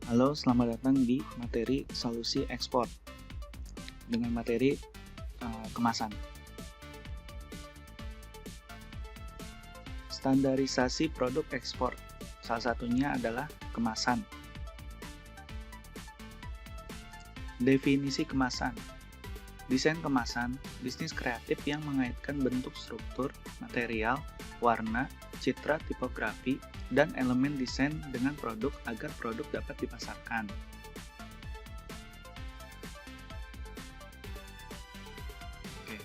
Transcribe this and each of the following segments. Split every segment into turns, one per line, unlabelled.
Halo, selamat datang di materi solusi ekspor dengan materi kemasan. Standarisasi produk ekspor, salah satunya adalah kemasan. Definisi kemasan. Desain kemasan, bisnis kreatif yang mengaitkan bentuk struktur, material, warna, citra tipografi, dan elemen desain dengan produk agar produk dapat dipasarkan. Oke.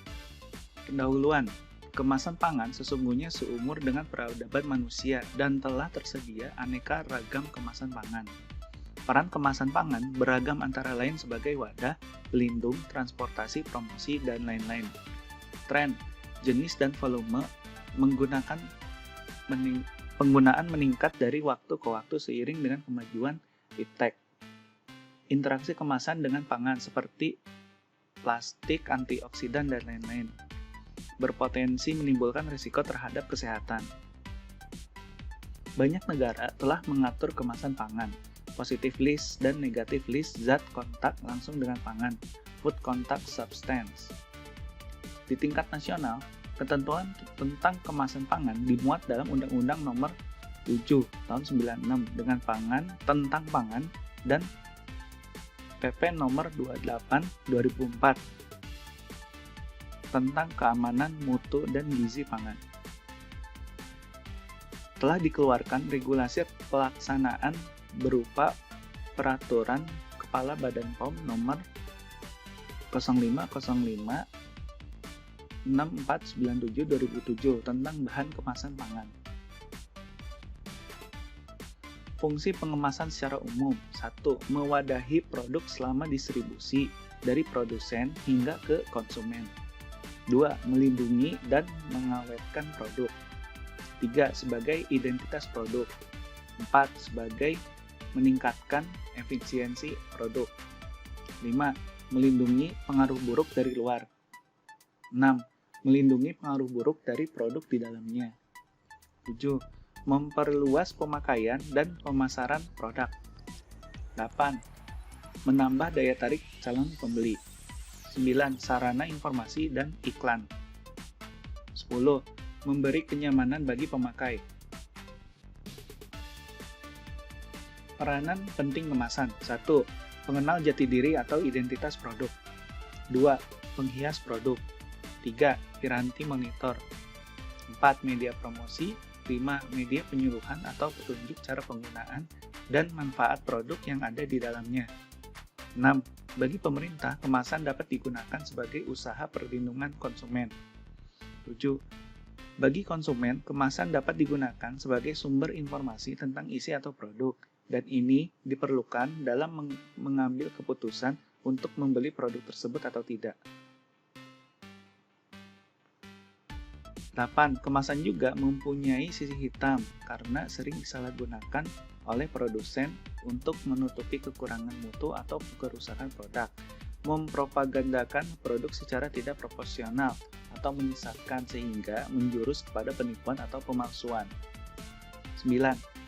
Pendahuluan. Kemasan pangan sesungguhnya seumur dengan peradaban manusia dan telah tersedia aneka ragam kemasan pangan. Peran kemasan pangan beragam antara lain sebagai wadah, pelindung, transportasi, promosi, dan lain-lain. Tren, jenis dan volume penggunaan meningkat dari waktu ke waktu seiring dengan kemajuan iptek. Interaksi kemasan dengan pangan seperti plastik, antioksidan, dan lain-lain berpotensi menimbulkan risiko terhadap kesehatan. Banyak negara telah mengatur kemasan pangan, positive list dan negative list zat kontak langsung dengan pangan, food contact substance. Di tingkat nasional, ketentuan tentang kemasan pangan dimuat dalam Undang-Undang Nomor 7 Tahun 96 dengan tentang pangan dan PP Nomor 28 2004 tentang keamanan mutu dan gizi pangan. Telah dikeluarkan regulasi pelaksanaan berupa Peraturan Kepala Badan POM Nomor 0505-6497/2007 tentang bahan kemasan pangan. Fungsi pengemasan secara umum. 1. Mewadahi produk selama distribusi dari produsen hingga ke konsumen. 2. Melindungi dan mengawetkan produk. 3. Sebagai identitas produk. 4. Sebagai meningkatkan efisiensi produk. 5. Melindungi pengaruh buruk dari luar. 6. Melindungi pengaruh buruk dari produk di dalamnya. 7. Memperluas pemakaian dan pemasaran produk. 8. Menambah daya tarik calon pembeli. 9. Sarana informasi dan iklan. 10. Memberi kenyamanan bagi pemakai. Peranan penting kemasan. 1. Pengenal jati diri atau identitas produk. 2. Penghias produk. 3. Piranti monitor. 4. Media promosi. 5. Media penyuluhan atau petunjuk cara penggunaan dan manfaat produk yang ada di dalamnya. 6. Bagi pemerintah, kemasan dapat digunakan sebagai usaha perlindungan konsumen. 7. Bagi konsumen, kemasan dapat digunakan sebagai sumber informasi tentang isi atau produk, dan ini diperlukan dalam mengambil keputusan untuk membeli produk tersebut atau tidak. 8. Kemasan juga mempunyai sisi hitam karena sering disalahgunakan oleh produsen untuk menutupi kekurangan mutu atau kerusakan produk, mempropagandakan produk secara tidak proporsional, atau menyesatkan sehingga menjurus kepada penipuan atau pemalsuan. 9.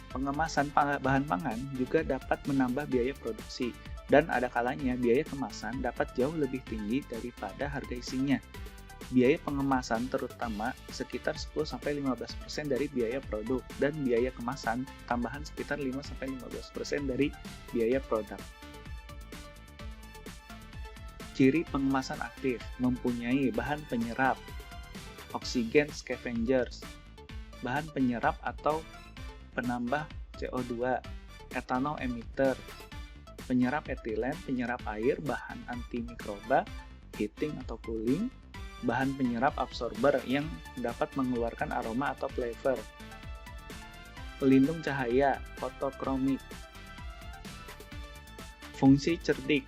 Pengemasan bahan pangan juga dapat menambah biaya produksi, dan ada kalanya biaya kemasan dapat jauh lebih tinggi daripada harga isinya. Biaya pengemasan terutama sekitar 10-15% dari biaya produk, dan biaya kemasan tambahan sekitar 5-15% dari biaya produk. Ciri pengemasan aktif: mempunyai bahan penyerap, oksigen scavengers, bahan penyerap atau penambah CO2, ethanol emitter, penyerap etilen, penyerap air, bahan antimikroba, heating atau cooling, bahan penyerap absorber yang dapat mengeluarkan aroma atau flavor, pelindung cahaya, fotokromik. Fungsi cerdik,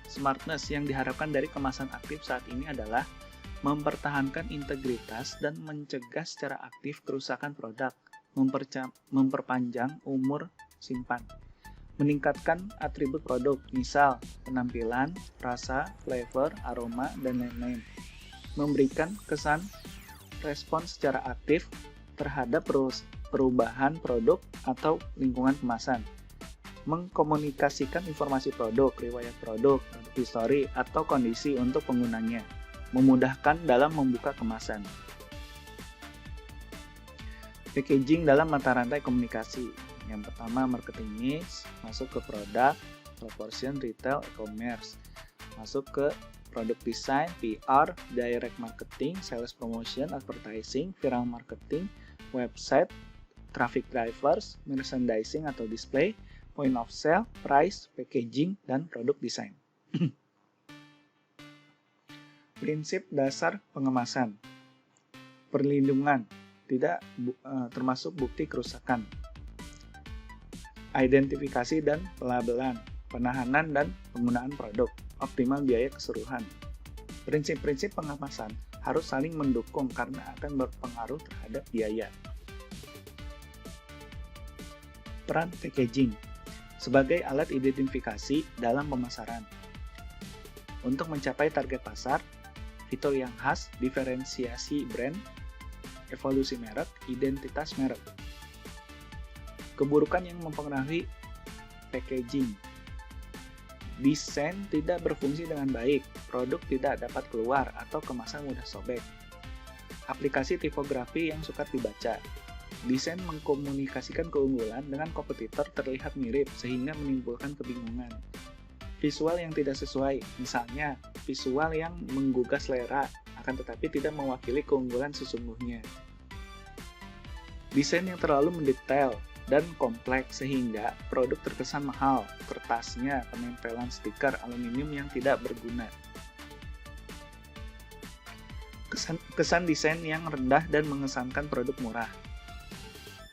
smartness yang diharapkan dari kemasan aktif saat ini adalah mempertahankan integritas dan mencegah secara aktif kerusakan produk, memperpanjang umur simpan, meningkatkan atribut produk, misal penampilan, rasa, flavor, aroma, dan lain-lain, memberikan kesan respon secara aktif terhadap perubahan produk atau lingkungan kemasan, Mengkomunikasikan informasi produk, riwayat produk, history, atau kondisi untuk penggunanya. Memudahkan dalam membuka kemasan. Packaging dalam mata rantai komunikasi. Yang pertama, marketing mix, masuk ke produk, proportion, retail, e-commerce. Masuk ke product design, PR, direct marketing, sales promotion, advertising, viral marketing, website, traffic drivers, merchandising atau display, point of sale, price, packaging, dan produk design. Prinsip dasar pengemasan. Perlindungan, tidak termasuk bukti kerusakan. Identifikasi dan pelabelan, penahanan dan penggunaan produk, optimal biaya keseluruhan. Prinsip-prinsip pengemasan harus saling mendukung karena akan berpengaruh terhadap biaya. Peran packaging sebagai alat identifikasi dalam pemasaran. Untuk mencapai target pasar, fitur yang khas, diferensiasi brand, evolusi merek, identitas merek. Keburukan yang mempengaruhi packaging. Desain tidak berfungsi dengan baik, produk tidak dapat keluar atau kemasan mudah sobek. Aplikasi tipografi yang sukar dibaca. Desain mengkomunikasikan keunggulan dengan kompetitor terlihat mirip sehingga menimbulkan kebingungan. Visual yang tidak sesuai, misalnya visual yang menggugah selera, akan tetapi tidak mewakili keunggulan sesungguhnya. Desain yang terlalu mendetail dan kompleks sehingga produk terkesan mahal, kertasnya, penempelan stiker aluminium yang tidak berguna. Kesan desain yang rendah dan mengesankan produk murah.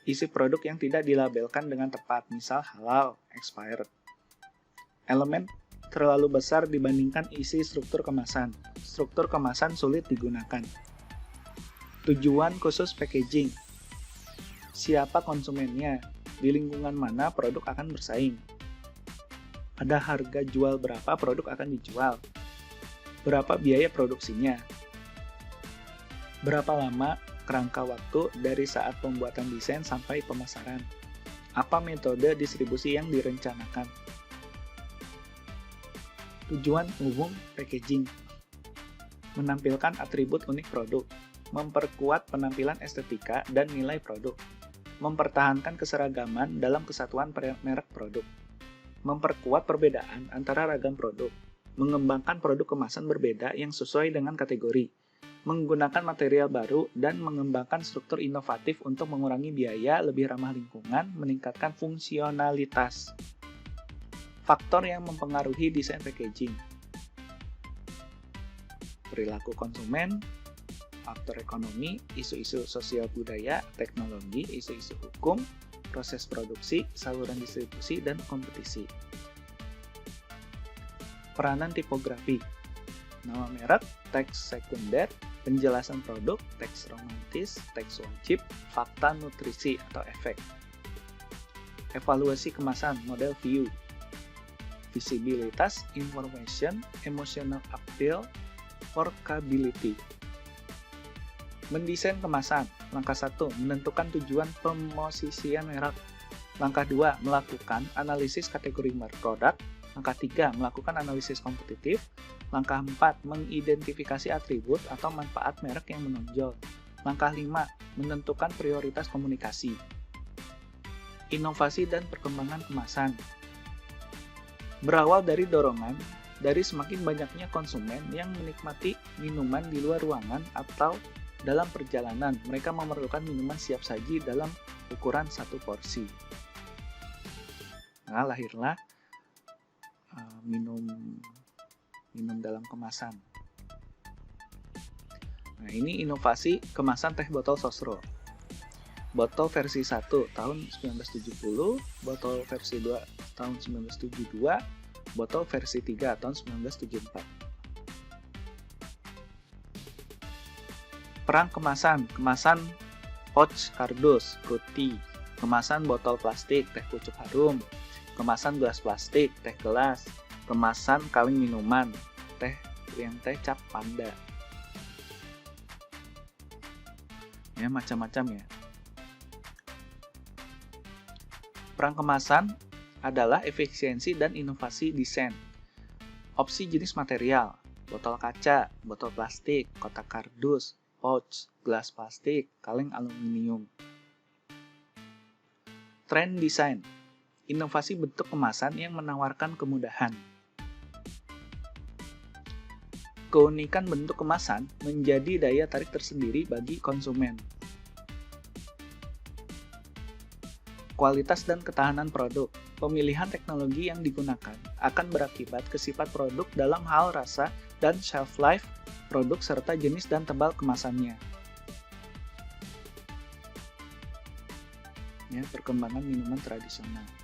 Isi produk yang tidak dilabelkan dengan tepat, misal halal, expired. Elemen terlalu besar dibandingkan isi struktur kemasan. Struktur kemasan sulit digunakan. Tujuan khusus packaging. Siapa konsumennya? Di lingkungan mana produk akan bersaing? Pada harga jual berapa produk akan dijual? Berapa biaya produksinya? Berapa lama kerangka waktu dari saat pembuatan desain sampai pemasaran? Apa metode distribusi yang direncanakan? Tujuan umum packaging. Menampilkan atribut unik produk, memperkuat penampilan estetika dan nilai produk, mempertahankan keseragaman dalam kesatuan merek produk, memperkuat perbedaan antara ragam produk, mengembangkan produk kemasan berbeda yang sesuai dengan kategori, menggunakan material baru, dan mengembangkan struktur inovatif untuk mengurangi biaya, lebih ramah lingkungan, meningkatkan fungsionalitas. Faktor yang mempengaruhi desain packaging. Perilaku konsumen, faktor ekonomi, isu-isu sosial budaya, teknologi, isu-isu hukum, proses produksi, saluran distribusi, dan kompetisi. Peranan tipografi. Nama merek, teks sekunder, penjelasan produk, teks romantis, teks wajib, fakta nutrisi atau efek. Evaluasi kemasan, model view. Visibilitas, information, emotional appeal, workability. Mendesain kemasan. Langkah 1, menentukan tujuan pemosisian merek. Langkah 2, melakukan analisis kategori produk. Langkah 3, melakukan analisis kompetitif. Langkah 4, mengidentifikasi atribut atau manfaat merek yang menonjol. Langkah 5, menentukan prioritas komunikasi. Inovasi dan perkembangan kemasan. Berawal dari dorongan dari semakin banyaknya konsumen yang menikmati minuman di luar ruangan atau dalam perjalanan, mereka memerlukan minuman siap saji dalam ukuran 1 porsi. Nah, lahirlah minum dalam kemasan. Nah, ini inovasi kemasan teh botol Sosro. Botol versi 1 tahun 1970, botol versi 2 tahun 1972, botol versi 3 tahun 1974. Perang kemasan, kemasan pouch kardus, fruity, kemasan botol plastik, teh pucuk harum, kemasan gelas plastik, teh gelas, kemasan kaleng minuman, teh cap panda. Ya, macam-macam ya. Perang kemasan adalah efisiensi dan inovasi desain. Opsi jenis material, botol kaca, botol plastik, kotak kardus, pouch, gelas plastik, kaleng aluminium. Tren desain, inovasi bentuk kemasan yang menawarkan kemudahan. Keunikan bentuk kemasan menjadi daya tarik tersendiri bagi konsumen. Kualitas dan ketahanan produk. Pemilihan teknologi yang digunakan akan berakibat ke sifat produk dalam hal rasa dan shelf life produk serta jenis dan tebal kemasannya. Ya, perkembangan minuman tradisional.